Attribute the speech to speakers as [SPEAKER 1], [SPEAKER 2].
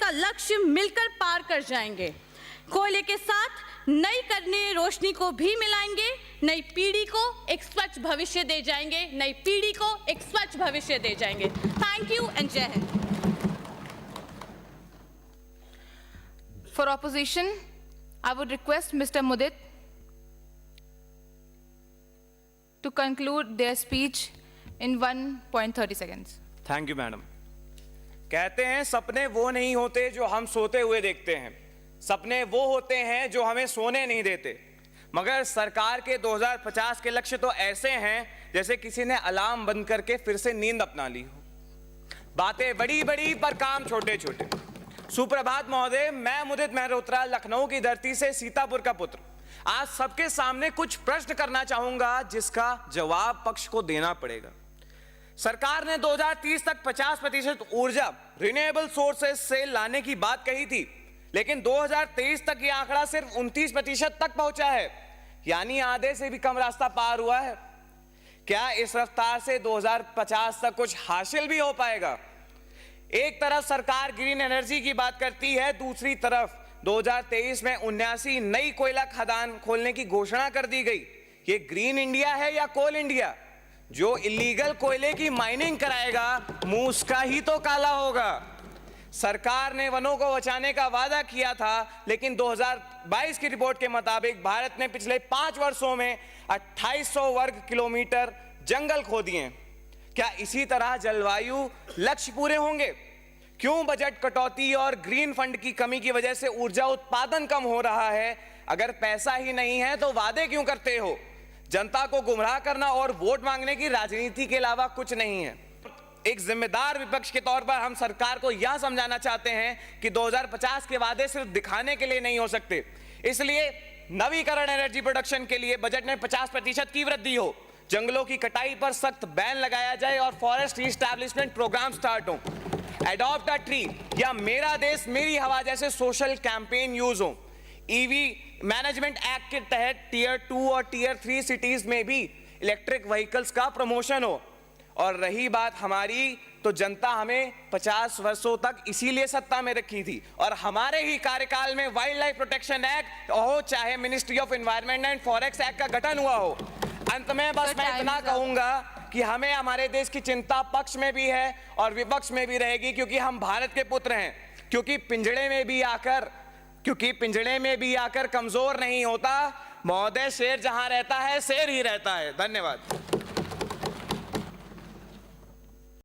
[SPEAKER 1] का लक्ष्य मिलकर पार कर जाएंगे। कोयले के साथ नई करने रोशनी को भी मिलाएंगे, नई पीढ़ी को एक स्वच्छ भविष्य दे जाएंगे, नई पीढ़ी को एक स्वच्छ भविष्य दे जाएंगे। थैंक यू एंड जय Hind.
[SPEAKER 2] For opposition, I would request Mr. Mudit to conclude their speech in 1.30 seconds.
[SPEAKER 3] Thank you madam. कहते हैं सपने वो नहीं होते जो हम सोते हुए देखते हैं, सपने वो होते हैं जो हमें सोने नहीं देते। मगर सरकार के 2050 के लक्ष्य तो ऐसे हैं जैसे किसी ने अलार्म बंद करके फिर से नींद अपना ली हो। बातें बड़ी बड़ी पर काम छोटे छोटे। सुप्रभात महोदय, मैं मुदित मेहरोत्रा, लखनऊ की धरती से सीतापुर का पुत्र, आज सबके सामने कुछ प्रश्न करना चाहूंगा जिसका जवाब पक्ष को देना पड़ेगा। सरकार ने 2030 तक 50% ऊर्जा रिन्यूएबल सोर्सेस से लाने की बात कही थी, लेकिन 2023 तक यह आंकड़ा सिर्फ 29% तक पहुंचा है, यानी आधे से भी कम रास्ता पार हुआ है। क्या इस रफ्तार से 2050 तक कुछ हासिल भी हो पाएगा? एक तरफ सरकार ग्रीन एनर्जी की बात करती है, दूसरी तरफ 2023 में 79 नई कोयला खदान खोलने की घोषणा कर दी गई। ये ग्रीन इंडिया है या कोल इंडिया? जो इलीगल कोयले की माइनिंग कराएगा मुंह उसका ही तो काला होगा। सरकार ने वनों को बचाने का वादा किया था, लेकिन 2022 की रिपोर्ट के मुताबिक भारत ने पिछले 5 वर्षों में 2800 वर्ग किलोमीटर जंगल खो दिए। क्या इसी तरह जलवायु लक्ष्य पूरे होंगे? क्यों बजट कटौती और ग्रीन फंड की कमी की वजह से ऊर्जा उत्पादन कम हो रहा है? अगर पैसा ही नहीं है तो वादे क्यों करते हो? जनता को गुमराह करना और वोट मांगने की राजनीति के अलावा कुछ नहीं है। एक जिम्मेदार विपक्ष के तौर पर हम सरकार को यह समझाना चाहते हैं कि 2050 के वादे सिर्फ दिखाने के लिए नहीं हो सकते। इसलिए नवीकरण एनर्जी प्रोडक्शन के लिए बजट में 50% की वृद्धि हो, जंगलों की कटाई पर सख्त बैन लगाया जाए और फॉरेस्ट रीस्टैब्लिशमेंट प्रोग्राम स्टार्ट हो। एडॉप्ट अ ट्री या मेरा देश मेरी हवा जैसे सोशल कैंपेन यूज हो। ईवी मैनेजमेंट एक्ट के तहत टीयर 2 और टीयर 3 सिटीज में भी इलेक्ट्रिक व्हीकल्स का प्रमोशन हो। और रही बात हमारी, तो जनता हमें 50 वर्षों तक इसीलिए सत्ता में रखी थी, और हमारे ही कार्यकाल में वाइल्ड लाइफ प्रोटेक्शन एक्ट हो, चाहे ministry of environment and forest act का गठन हुआ हो। अंत में बस मैं इतना कहूंगा कि हमें हमारे देश की चिंता पक्ष में भी है और विपक्ष में भी रहेगी, क्योंकि हम भारत के पुत्र हैं। क्योंकि पिंजड़े में भी आकर कमजोर नहीं होता महोदय, शेर जहां रहता है शेर ही रहता है। धन्यवाद।